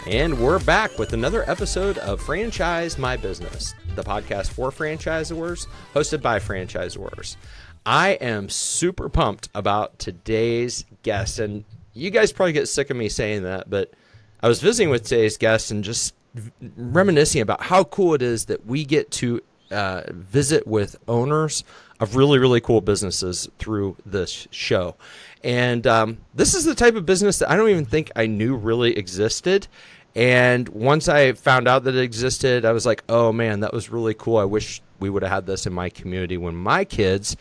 And we're back with another episode of Franchise My Business, the podcast for franchisors, hosted by franchisors. I am super pumped about today's guest, and you guys probably get sick of me saying that, but I was visiting with today's guest and just reminiscing about how cool it is that we get to visit with owners of really, really cool businesses through this show. And this is the type of business that I don't even think I knew really existed. And once I found out that it existed, I was like, oh man, that was really cool. I wish we would have had this in my community when my kids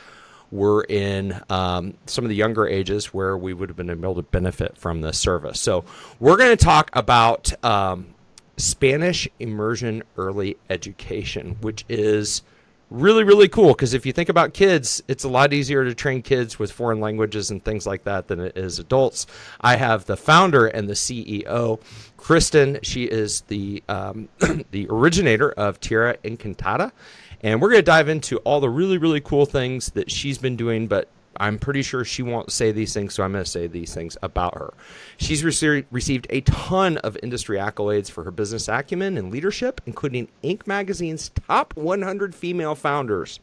were in some of the younger ages where we would have been able to benefit from this service. So we're going to talk about Spanish Immersion Early Education, which is really, really cool, because if you think about kids, it's a lot easier to train kids with foreign languages and things like that than it is adults. I have the founder and the CEO, Kristen. She is the the originator of Tierra Encantada, and we're going to dive into all the really, really cool things that she's been doing, but I'm pretty sure she won't say these things, so I'm going to say these things about her. She's received a ton of industry accolades for her business acumen and leadership, including Inc. magazine's top 100 female founders.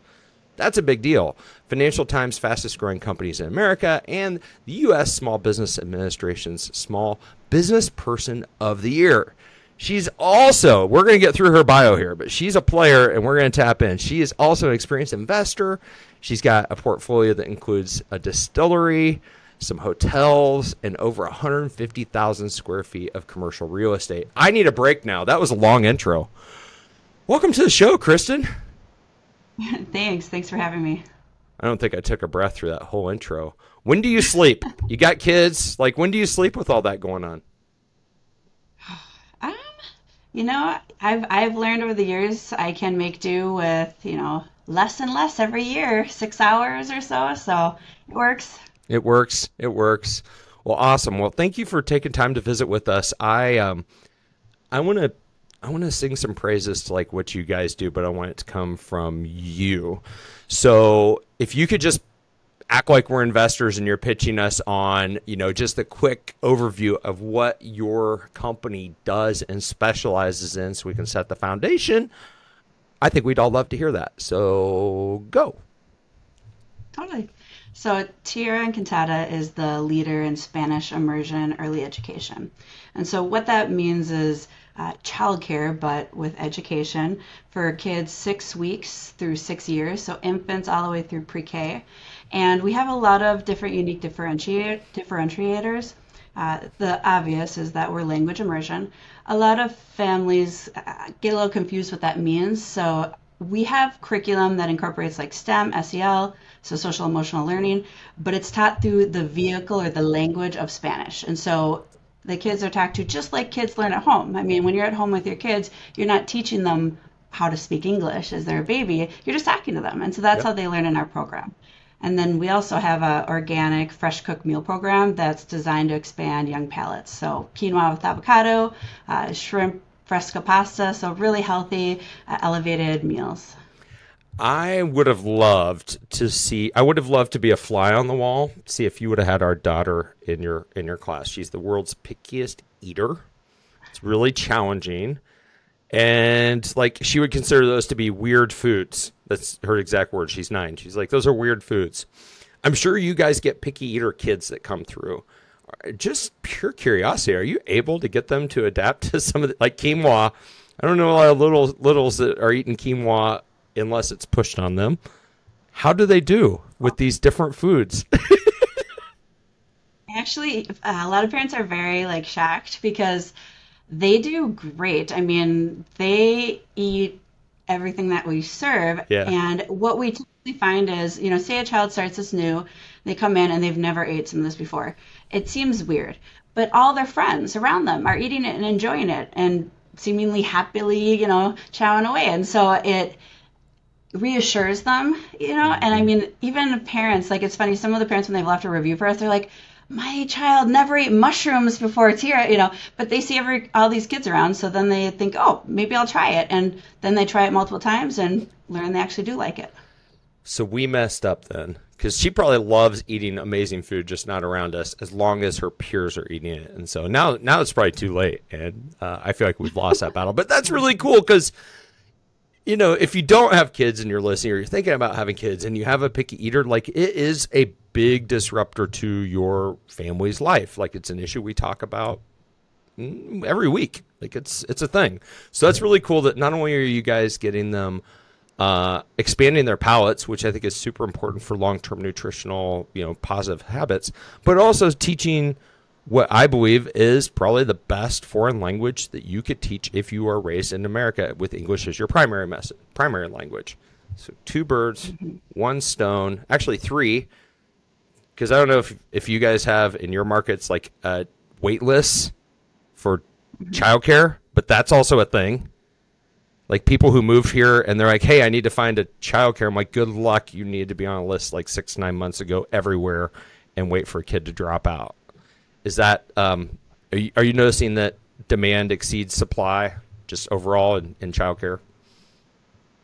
That's a big deal. Financial Times' fastest growing companies in America, and the U.S. Small Business Administration's Small Business Person of the Year. She's also, we're going to get through her bio here, but she's a player and we're going to tap in. She is also an experienced investor. She's got a portfolio that includes a distillery, some hotels, and over 150,000 square feet of commercial real estate. I need a break now. That was a long intro. Welcome to the show, Kristen. Thanks for having me. I don't think I took a breath through that whole intro. When do you sleep? You got kids. Like, when do you sleep with all that going on? I've learned over the years I can make do with, less and less every year, 6 hours or so. So it works. It works. Well, awesome. Well, thank you for taking time to visit with us. I want to sing some praises to like what you guys do, but I want it to come from you. So if you could just act like we're investors and you're pitching us on, just a quick overview of what your company does and specializes in so we can set the foundation, I think we'd all love to hear that. So go. Totally. So Tierra Encantada is the leader in Spanish Immersion Early Education. And so what that means is childcare, but with education for kids 6 weeks through 6 years, so infants all the way through pre-K. And we have a lot of different unique differentiators. The obvious is that we're language immersion. A lot of families get a little confused what that means. So we have curriculum that incorporates like STEM, SEL, so social emotional learning, but it's taught through the vehicle or the language of Spanish. And so the kids are talked to just like kids learn at home. I mean, when you're at home with your kids, you're not teaching them how to speak English as they're a baby. You're just talking to them. And so that's how they learn in our program. And then we also have a organic fresh cooked meal program that's designed to expand young palates. So quinoa with avocado, shrimp fresco pasta, so really healthy, elevated meals. I would have loved to be a fly on the wall, see if you would have had our daughter in your class. She's the world's pickiest eater. It's really challenging. And like she would consider those to be weird foods. That's her exact word. She's 9. She's like, those are weird foods. I'm sure you guys get picky eater kids that come through. Just pure curiosity. Are you able to get them to adapt to some of the, like quinoa? I don't know a lot of littles that are eating quinoa unless it's pushed on them. How do they do with these different foods? Actually, a lot of parents are very shocked because they do great. I mean, they eat everything that we serve. Yeah. And what we typically find is, say a child starts this new, they come in and they've never ate some of this before. It seems weird, but all their friends around them are eating it and enjoying it and seemingly happily, chowing away. And so it reassures them, and I mean, even parents, it's funny, some of the parents, when they've left a review for us, they're like, my child never ate mushrooms before Tierra, but they see all these kids around, so then they think, oh, maybe I'll try it, and then they try it multiple times and learn they actually do like it. So we messed up then, because she probably loves eating amazing food, just not around us, as long as her peers are eating it. And so now it's probably too late, and I feel like we've lost that battle. But that's really cool because, you know, if you don't have kids and you're listening, or you're thinking about having kids, and you have a picky eater, like, it is a big disruptor to your family's life. Like, it's an issue we talk about every week. Like, it's a thing. So that's really cool that not only are you guys getting them expanding their palates, which I think is super important for long-term nutritional, you know, positive habits, but also teaching what I believe is probably the best foreign language that you could teach if you are raised in America with English as your primary language. So 2 birds, 1 stone, actually 3, because I don't know if you guys have in your markets like wait lists for childcare, but that's also a thing. Like, people who move here and they're like, hey, I need to find a childcare. I'm like, good luck. You need to be on a list like 6-9 months ago everywhere and wait for a kid to drop out. Is that, are you noticing that demand exceeds supply just overall in childcare?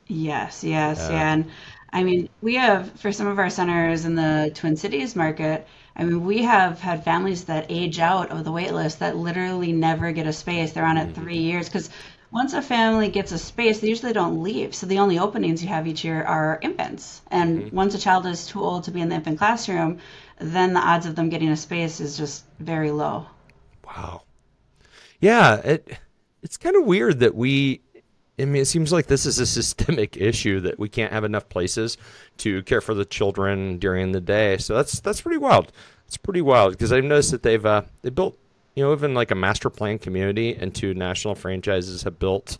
Yes, yes, yeah. And I mean, we have, for some of our centers in the Twin Cities market, I mean, we have had families that age out of the wait list that literally never get a space. They're on it 3 years because once a family gets a space, they usually don't leave. So the only openings you have each year are infants. And once a child is too old to be in the infant classroom, then the odds of them getting a space is just very low. Wow. Yeah, it's kind of weird that I mean, it seems like this is a systemic issue that we can't have enough places to care for the children during the day. So that's pretty wild. It's pretty wild because I've noticed that they built, you know, even like a master plan community, and 2 national franchises have built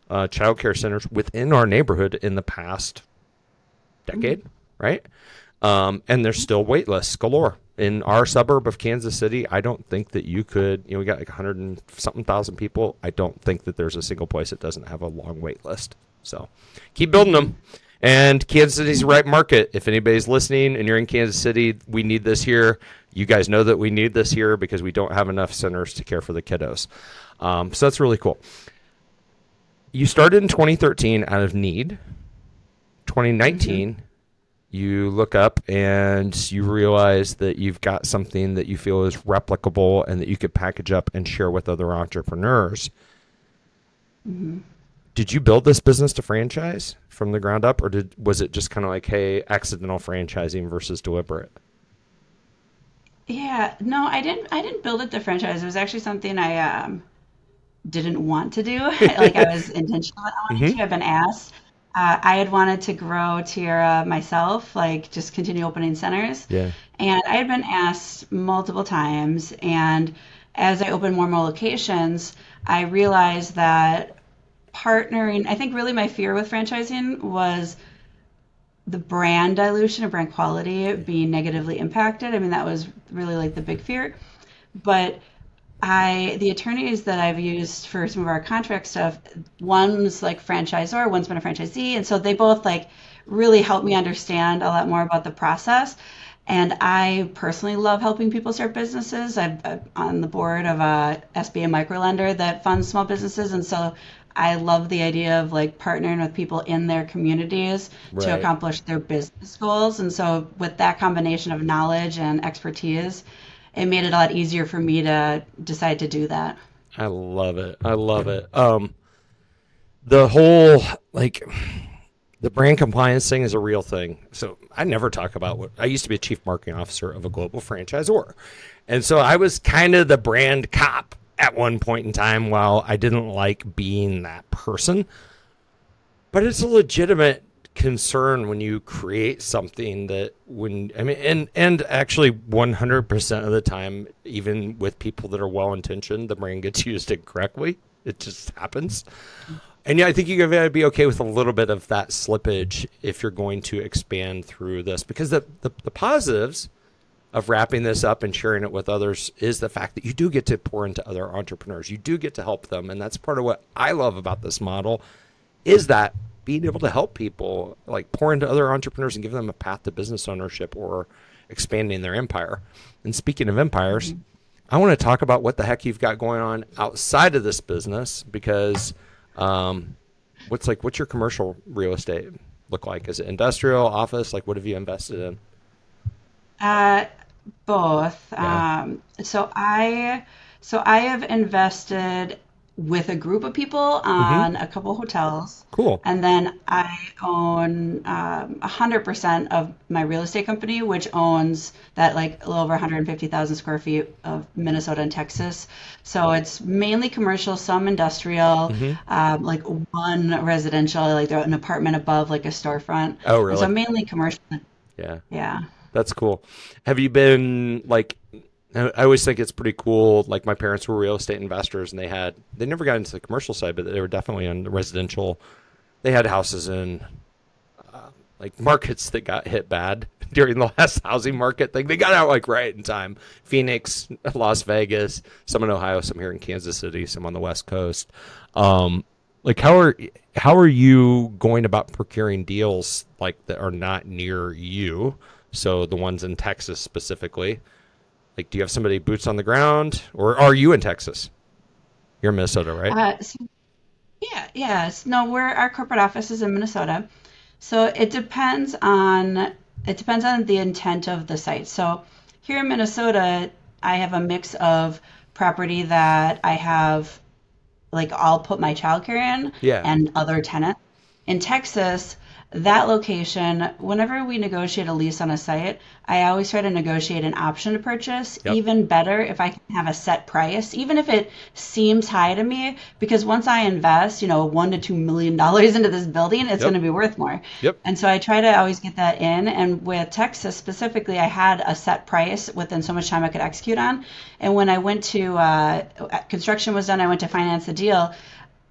childcare centers within our neighborhood in the past decade, right? And there's still wait lists galore. In our suburb of Kansas City, I don't think that you could, you know, we got like 100 and something thousand people. I don't think that there's a single place that doesn't have a long wait list. So keep building them. And Kansas City's the right market. If anybody's listening and you're in Kansas City, we need this here. You guys know that we need this here because we don't have enough centers to care for the kiddos. So that's really cool. You started in 2013 out of need. 2019, you look up and you realize that you've got something that you feel is replicable and that you could package up and share with other entrepreneurs. Did you build this business to franchise from the ground up, or was it just kind of like, hey, accidental franchising versus deliberate? Yeah, no, I didn't build it to franchise. It was actually something I didn't want to do. Like, I was intentional about wanting to. I've been asked. I had wanted to grow Tierra myself, like just continue opening centers. Yeah. And I had been asked multiple times. And as I opened more and more locations, I realized that partnering, I think really my fear with franchising was the brand dilution or brand quality being negatively impacted. I mean, that was really like the big fear. But the attorneys that I've used for some of our contract stuff, one's like franchisor, one's been a franchisee. And so they both like really helped me understand a lot more about the process. And I personally love helping people start businesses. I'm on the board of a SBA microlender that funds small businesses. And so I love the idea of like partnering with people in their communities to accomplish their business goals. And so with that combination of knowledge and expertise, it made it a lot easier for me to decide to do that. I love it. I love it. The whole, like, the brand compliance thing is a real thing. So I never talk about I used to be a chief marketing officer of a global franchisor. And so I was kind of the brand cop at one point in time while I didn't like being that person. But it's a legitimate concern when you create something that and actually 100% of the time, even with people that are well-intentioned, the brand gets used incorrectly. It just happens. And yeah, I think you gotta be okay with a little bit of that slippage if you're going to expand through this, because the positives of wrapping this up and sharing it with others is the fact that you do get to pour into other entrepreneurs. You do get to help them. And that's part of what I love about this model, is that being able to help people, like pour into other entrepreneurs and give them a path to business ownership or expanding their empire. And speaking of empires, I want to talk about what the heck you've got going on outside of this business, because what's your commercial real estate? look like? Is it industrial, office? Like, what have you invested in? Uh, Both. Yeah. So I have invested with a group of people Mm-hmm. on a couple hotels, Cool. and then I own 100% of my real estate company, which owns that like a little over 150,000 square feet of Minnesota and Texas. So it's mainly commercial, some industrial, Mm-hmm. like one residential, like an apartment above like a storefront, Oh, and so really? mainly commercial. Yeah. Yeah. That's cool. Have you been like, I always think it's pretty cool. Like my parents were real estate investors and they never got into the commercial side, but they were definitely on the residential. They had houses in like markets that got hit bad during the last housing market thing. They got out like right in time. Phoenix, Las Vegas, some in Ohio, some here in Kansas City, some on the West Coast. Like how are you going about procuring deals like that are not near you? So the ones in Texas specifically. Like, do you have somebody boots on the ground, or are you in Texas? You're in Minnesota, right? So yeah, yes. No, our corporate office is in Minnesota. So it depends on the intent of the site. So here in Minnesota, I have a mix of property that I have like I'll put my childcare in Yeah. and other tenants. In Texas, that location, whenever we negotiate a lease on a site, I always try to negotiate an option to purchase. Yep. Even better if I can have a set price, even if it seems high to me, because once I invest, $1 to $2 million into this building, it's going Yep. to be worth more. Yep. And so I try to always get that in. And with Texas specifically, I had a set price within so much time I could execute on. And when I went to construction was done, I went to finance the deal.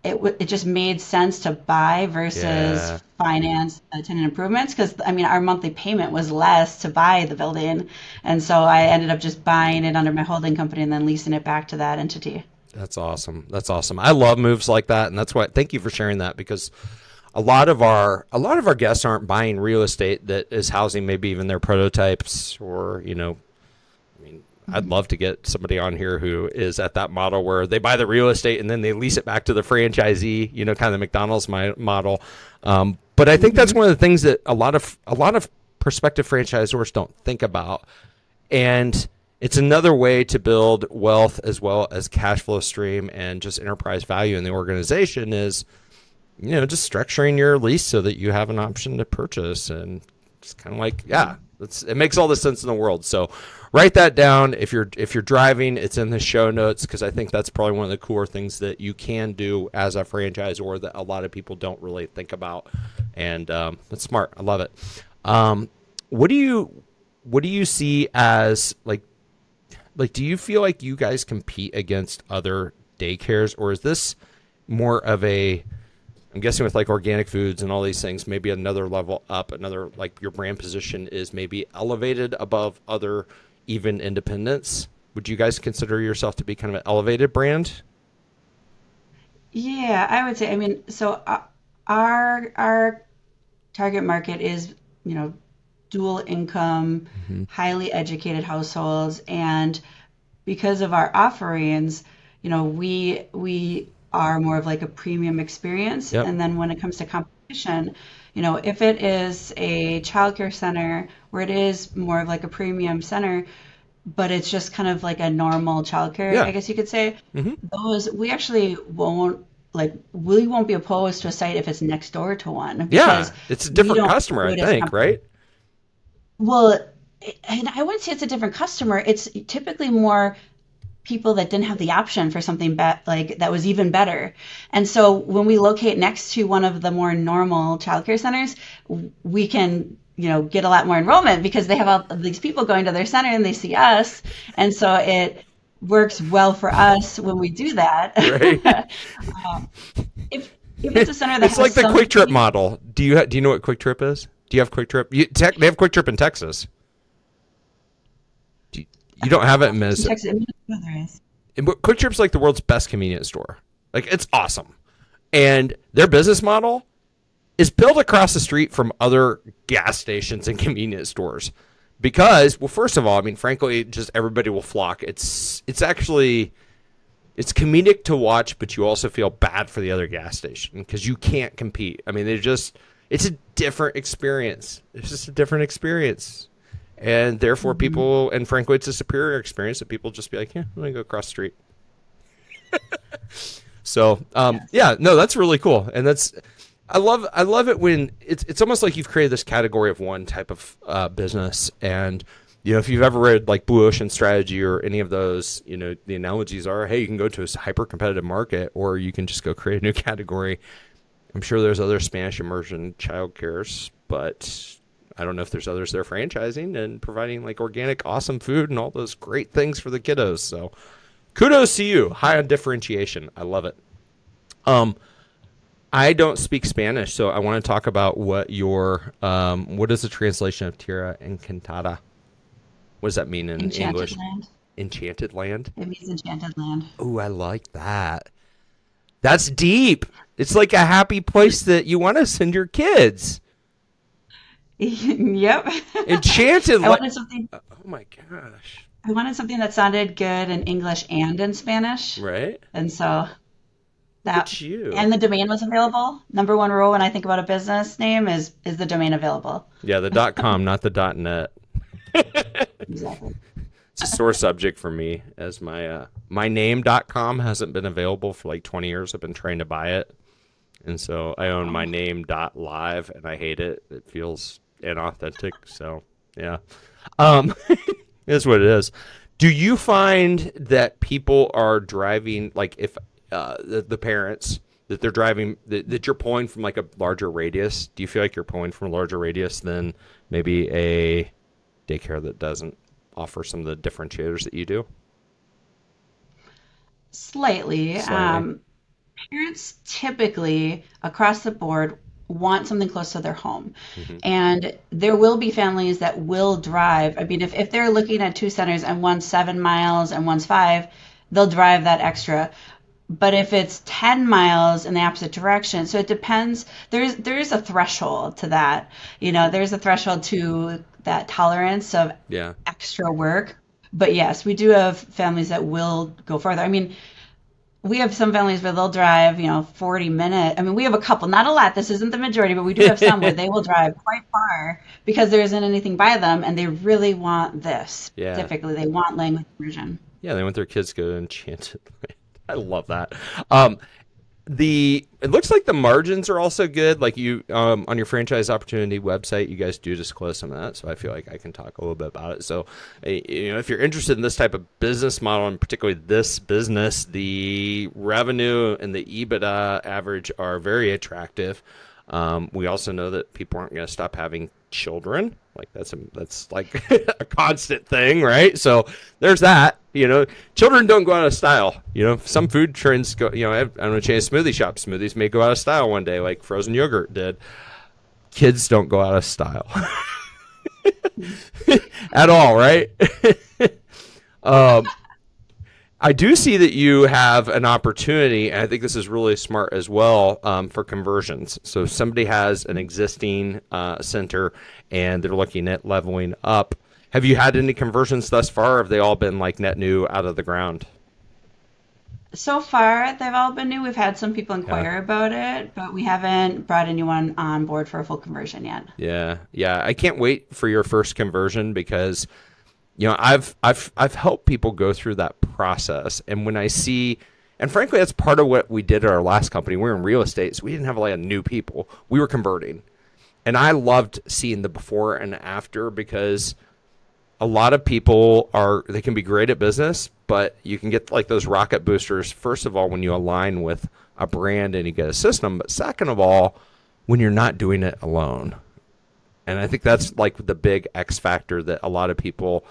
It just made sense to buy versus Yeah. finance tenant improvements because I mean our monthly payment was less to buy the building, and so I ended up just buying it under my holding company and then leasing it back to that entity. That's awesome. That's awesome. I love moves like that, and that's why. Thank you for sharing that because a lot of our guests aren't buying real estate that is housing maybe even their prototypes or I mean, I'd love to get somebody on here who is at that model where they buy the real estate and then they lease it back to the franchisee, kind of the McDonald's model. But I think that's one of the things that a lot of prospective franchisors don't think about, and it's another way to build wealth as well as cash flow stream and just enterprise value in the organization is just structuring your lease so that you have an option to purchase. And it's kind of like, yeah, it makes all the sense in the world. So write that down. If you're driving, it's in the show notes because I think that's probably one of the cooler things that you can do as a franchisor that a lot of people don't really think about. And that's smart. I love it. What do you see as like, do you feel like you guys compete against other daycares, or is this more of I'm guessing with like organic foods and all these things, maybe another level up, another like your brand position is maybe elevated above other even independents? Would you guys consider yourself to be kind of an elevated brand? Yeah, I would say. I mean, so our target market is dual income, Hmm. highly educated households, and because of our offerings, we are more of like a premium experience. Yep. And then when it comes to competition, if it is a childcare center where it is more of like a premium center, but it's just kind of like a normal childcare, Yeah. I guess you could say, Hmm. those we actually won't like we won't be opposed to a site if it's next door to one Yeah. because It's a we different don't customer, view I it as think, right? well, and I wouldn't say it's a different customer. It's typically more people that didn't have the option for something like that was even better. And so when we locate next to one of the more normal childcare centers, we can, get a lot more enrollment because they have all of these people going to their center and they see us. And so it works well for us when we do Right. that. If it's a center that It's has like the Quick Trip something, model. Do you know what Quick Trip is? Do you have Quick Trip? They have Quick Trip in Texas. Do you don't have it in in Minnesota? Texas, there is. But Quick Trip's like the world's best convenience store. Like it's awesome. And their business model is built across the street from other gas stations and convenience stores. Because, well, first of all, I mean, frankly, just everybody will flock. It's comedic to watch, but you also feel bad for the other gas station because you can't compete. I mean, It's a different experience. It's just a different experience. And therefore people, and frankly, it's a superior experience that people just be like, yeah, I'm going to go across the street. So, yeah, no, that's really cool. And I love it when it's almost like you've created this category of one type of business. And, if you've ever read like Blue Ocean Strategy or any of those, the analogies are, hey, you can go to a hyper competitive market, or you can just go create a new category. I'm sure there's other Spanish immersion childcares, but I don't know if there's others that are franchising and providing like organic, awesome food and all those great things for the kiddos. So kudos to you. High on differentiation. I love it. I don't speak Spanish, so I want to talk about what is the translation of Tierra Encantada? What does that mean in English? Land. Enchanted land? It means enchanted land. Oh, I like that. That's deep. It's like a happy place that you want to send your kids. Yep. Enchanted I wanted something. Oh my gosh. I wanted something that sounded good in English and in Spanish. Right. And so That's you. and the domain was available. Number one rule when I think about a business name is the domain available? Yeah, the .com, not the .net. Exactly. It's a sore subject for me, as my name.com hasn't been available for like 20 years. I've been trying to buy it. And so I own my name.live, and I hate it. It feels inauthentic. So, yeah. It's what it is. Do you find that people are driving, like if the parents, that they're driving, that you're pulling from like a larger radius? Do you feel like you're pulling from a larger radius than maybe a daycare that doesn't offer some of the differentiators that you do? Slightly. Parents typically across the board want something close to their home. And there will be families that will drive. I mean, if they're looking at two centers and one's 7 miles and one's 5, they'll drive that extra. But if it's 10 miles in the opposite direction, so it depends. There's a threshold to that. There's a threshold to that tolerance of extra work. But yes, we do have families that will go further. I mean, we have some families where they'll drive, 40 minutes. I mean, we have a couple, not a lot. This isn't the majority, but we do have some where they will drive quite far because there isn't anything by them, and they really want this. Yeah. Specifically, they want language immersion. Yeah, they want their kids to go to Enchanted Land. I love that. It looks like the margins are also good. Like you, on your franchise opportunity website, you guys do disclose some of that. So I feel like I can talk a little bit about it. So, if you're interested in this type of business model, and particularly this business, the revenue and the EBITDA average are very attractive. We also know that people aren't going to stop having children. Like that's like a constant thing, right? So there's that. Children don't go out of style. Some food trends go. I'm going to change smoothie shop. Smoothies may go out of style one day, like frozen yogurt did. Kids don't go out of style at all, right? I do see that you have an opportunity, and I think this is really smart as well, for conversions. So if somebody has an existing center and they're looking at leveling up, have you had any conversions thus far, or have they all been like net new out of the ground? So far, they've all been new. We've had some people inquire about it, but we haven't brought anyone on board for a full conversion yet. Yeah. I can't wait for your first conversion because I've helped people go through that process, and when I see, and frankly, that's part of what we did at our last company. We were in real estate, so we didn't have a lot of new people. We were converting, and I loved seeing the before and after because a lot of people they can be great at business, but you can get like those rocket boosters, first of all, when you align with a brand and you get a system, but second of all, when you're not doing it alone. And I think that's like the big X factor that a lot of people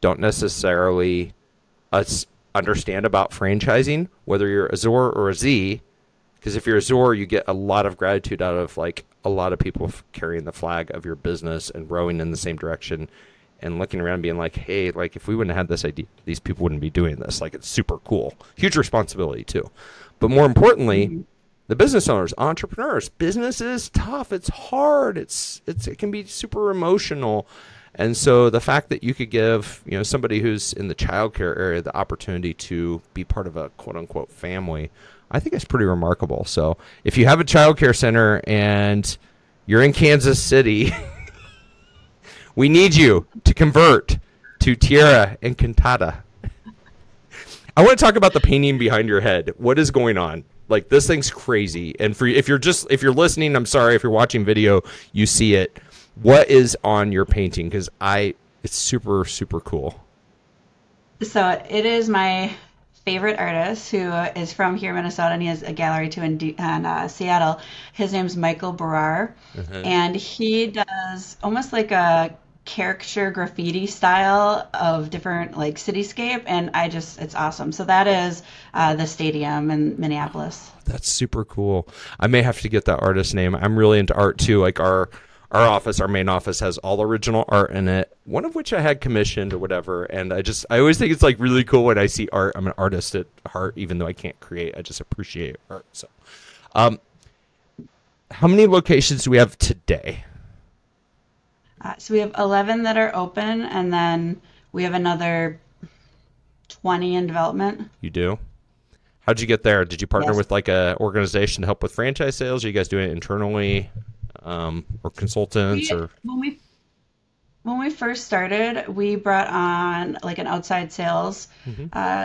don't necessarily understand about franchising, whether you're a Zor or a Z, because if you're a Zor, you get a lot of gratitude out of like a lot of people carrying the flag of your business and rowing in the same direction and looking around being like, hey, like if we wouldn't have had this idea, these people wouldn't be doing this. Like it's super cool. Huge responsibility too. But more importantly, the business owners, entrepreneurs, business is tough. It's hard. It can be super emotional. And so the fact that you could give, somebody who's in the childcare area the opportunity to be part of a quote unquote family, I think it's pretty remarkable. So if you have a childcare center and You're in Kansas City. We need you to convert to Tierra Encantada. I want to talk about the painting behind your head. What is going on? Like, this thing's crazy. And if you're listening, I'm sorry. If you're watching video, you see it. What is on your painting? Because it's super, super cool. So it is my favorite artist who is from here, Minnesota, and he has a gallery too in Seattle. His name's Michael Barrar, and he does almost like a caricature graffiti style of different like cityscape, and it's awesome. So that is the stadium in Minneapolis. That's super cool. I may have to get that artist name. I'm really into art too. Like our main office has all original art in it, one of which I had commissioned or whatever. And I always think it's like really cool when I see art. I'm an artist at heart, even though I can't create. I just appreciate art. So, how many locations do we have today? So we have 11 that are open, and then we have another 20 in development. You do? How'd you get there? Did you partner Yes. with like a organization to help with franchise sales? Are you guys doing it internally, or consultants? When we first started, we brought on like an outside sales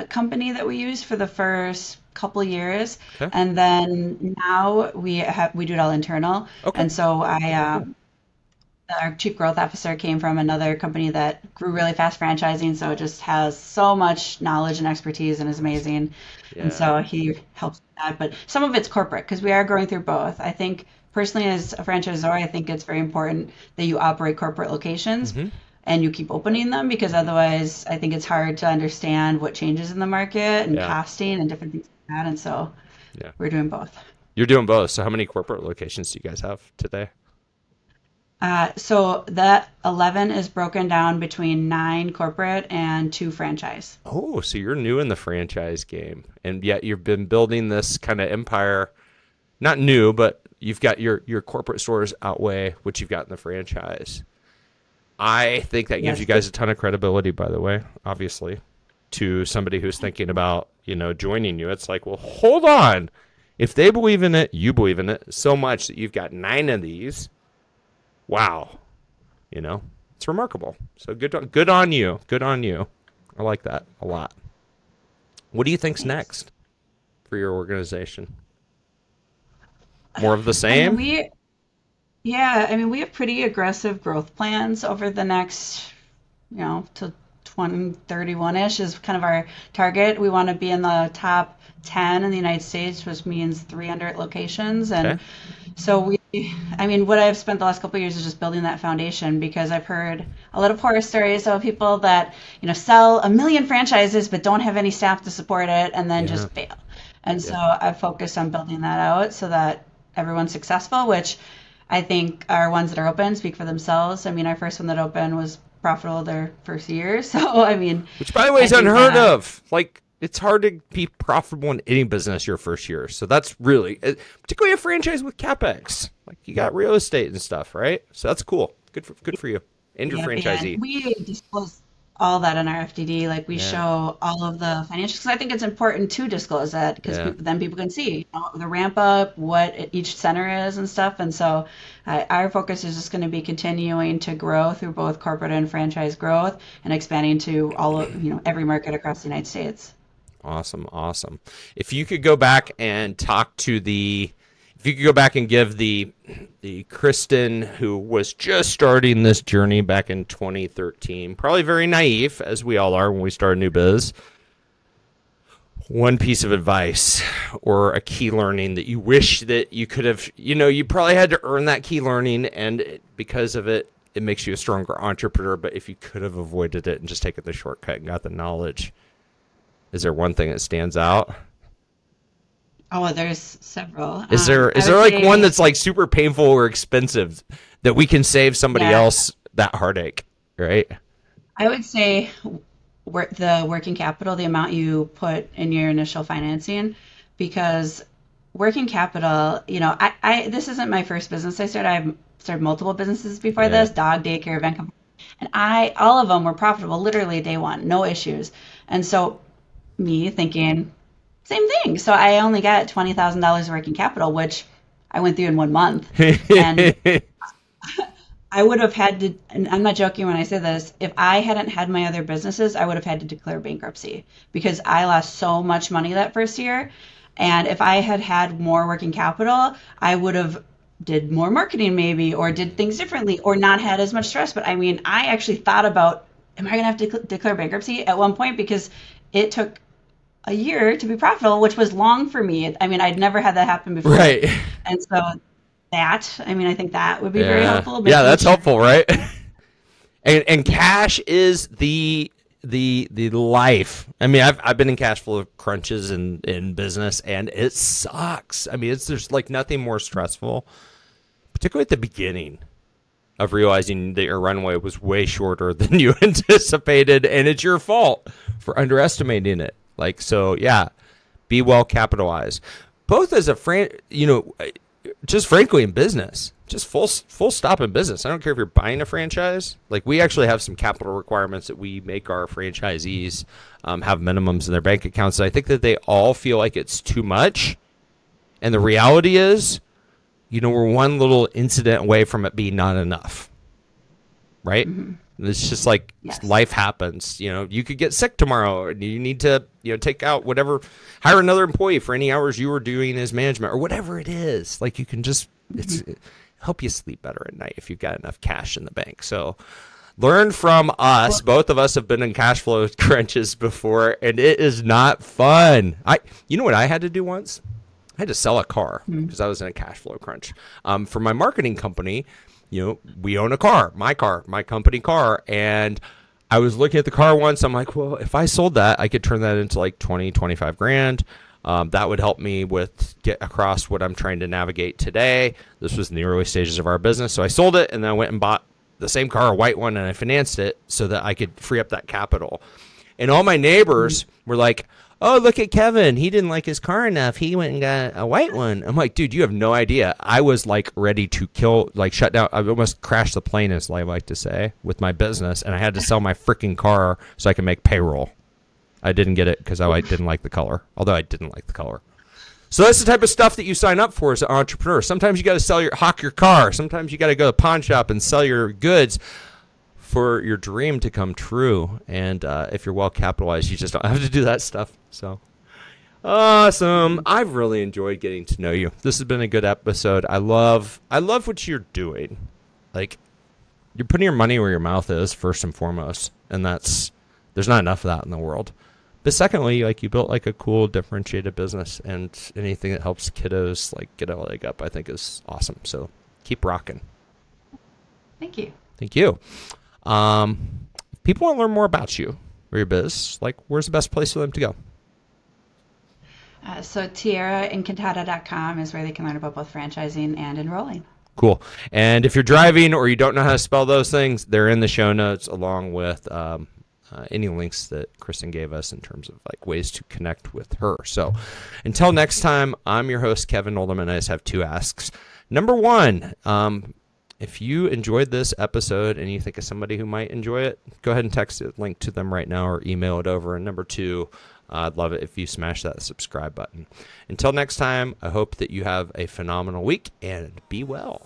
company that we used for the first couple years, Okay. and then now we do it all internal. Okay. And so our chief growth officer came from another company that grew really fast franchising, so it just has so much knowledge and expertise and is amazing. Yeah. And so he helps with that. But some of it's corporate because we are going through both. I think personally, as a franchisor, I think it's very important that you operate corporate locations and you keep opening them, because otherwise I think it's hard to understand what changes in the market and costing and different things like that. And so we're doing both. You're doing both. So how many corporate locations do you guys have today? So that 11 is broken down between 9 corporate and 2 franchise. Oh, so you're new in the franchise game, and yet you've been building this kind of empire. Not new, but you've got your corporate stores outweigh what you've got in the franchise. I think that gives you guys a ton of credibility, by the way, obviously, to somebody who's thinking about, joining you. It's like, well, hold on. If they believe in it, you believe in it so much that you've got 9 of these. Wow. It's remarkable. So good on you. Good on you. I like that a lot. What do you think's next for your organization? More of the same? We have pretty aggressive growth plans over the next, to 2031-ish is kind of our target. We want to be in the top 10 in the United States, which means 300 locations. And so what I've spent the last couple of years is just building that foundation, because I've heard a lot of horror stories of people that, sell 1 million franchises but don't have any staff to support it and then just fail. And so I've focused on building that out so that everyone's successful, which I think our ones that are open speak for themselves. Our first one that opened was profitable their first year. So, which, by the way, is unheard of. Like, it's hard to be profitable in any business your first year. So that's really, particularly a franchise with CapEx. Like, you got real estate and stuff, right? So that's cool. Good for you and your franchisee. We disclose all that in our FDD. Like, we show all of the financials, because I think it's important to disclose that, because then people can see the ramp up, what each center is and stuff. And so our focus is just going to be continuing to grow through both corporate and franchise growth and expanding to all of, every market across the United States. Awesome. If you could go back and give the Kristen who was just starting this journey back in 2013, probably very naive, as we all are when we start a new biz, one piece of advice or a key learning that you wish that you could have, you probably had to earn that key learning, and because of it, it makes you a stronger entrepreneur. But if you could have avoided it and just taken the shortcut and got the knowledge, is there one thing that stands out? Oh, there's several. Is there like one that's like super painful or expensive that we can save somebody else that heartache, right? I would say the working capital, the amount you put in your initial financing, because working capital, this isn't my first business I started. I've started multiple businesses before this, dog daycare, event company, and all of them were profitable literally day one, no issues. And so me thinking, same thing. So I only got $20,000 working capital, which I went through in 1 month. And I would have had to, and I'm not joking when I say this, if I hadn't had my other businesses, I would have had to declare bankruptcy because I lost so much money that first year. And if I had had more working capital, I would have did more marketing maybe, or did things differently, or not had as much stress. But I mean, I actually thought about, am I going to have to declare bankruptcy at one point? Because it took a year to be profitable, which was long for me. I mean, I'd never had that happen before. Right. And so I think that would be very helpful. Yeah, that's helpful, right? And cash is the life. I mean, I've been in cash flow crunches in business, and it sucks. I mean, there's like nothing more stressful, particularly at the beginning of realizing that your runway was way shorter than you anticipated, and it's your fault for underestimating it. Like, so yeah, be well capitalized, both as a just frankly in business, just full stop in business. I don't care if you're buying a franchise. Like, we actually have some capital requirements that we make our franchisees have minimums in their bank accounts. I think that they all feel like it's too much. And the reality is, we're one little incident away from it being not enough. Right? Mm-hmm. It's just like, yes, life happens. You could get sick tomorrow, and you need to, take out whatever, hire another employee for any hours you were doing as management or whatever it is. Like, you can just, mm-hmm, help you sleep better at night if you've got enough cash in the bank. So learn from us. Both of us have been in cash flow crunches before, and it is not fun. You know what I had to do once? I had to sell a car because I was in a cash flow crunch. For my marketing company, we own a car, my company car. And I was looking at the car once. I'm like, well, if I sold that, I could turn that into like 20, 25 grand. That would help me get across what I'm trying to navigate today. This was in the early stages of our business. So I sold it, and then I went and bought the same car, a white one, and I financed it so that I could free up that capital. And all my neighbors were like, oh, look at Kevin. He didn't like his car enough. He went and got a white one. I'm like, dude, you have no idea. I was like ready to shut down. I almost crashed the plane, as I like to say, with my business. And I had to sell my freaking car so I could make payroll. I didn't get it because I didn't like the color, although I didn't like the color. So that's the type of stuff that you sign up for as an entrepreneur. Sometimes you got to hawk your car. Sometimes you got to go to the pawn shop and sell your goods for your dream to come true. And if you're well capitalized, you just don't have to do that stuff. So awesome. I've really enjoyed getting to know you. This has been a good episode. I love what you're doing. Like, you're putting your money where your mouth is, first and foremost. And there's not enough of that in the world. But secondly, like, you built like a cool differentiated business, and anything that helps kiddos like get a leg up, I think, is awesome. So keep rocking. Thank you. Thank you. If people want to learn more about you or your biz, like, where's the best place for them to go? So tierraencantada.com is where they can learn about both franchising and enrolling. Cool. And if you're driving or you don't know how to spell those things, they're in the show notes, along with any links that Kristen gave us in terms of like ways to connect with her. So until next time, I'm your host, Kevin Oldham, and I just have two asks. Number one, if you enjoyed this episode and you think of somebody who might enjoy it, go ahead and text a link to them right now or email it over. And number two, I'd love it if you smash that subscribe button. Until next time, I hope that you have a phenomenal week, and be well.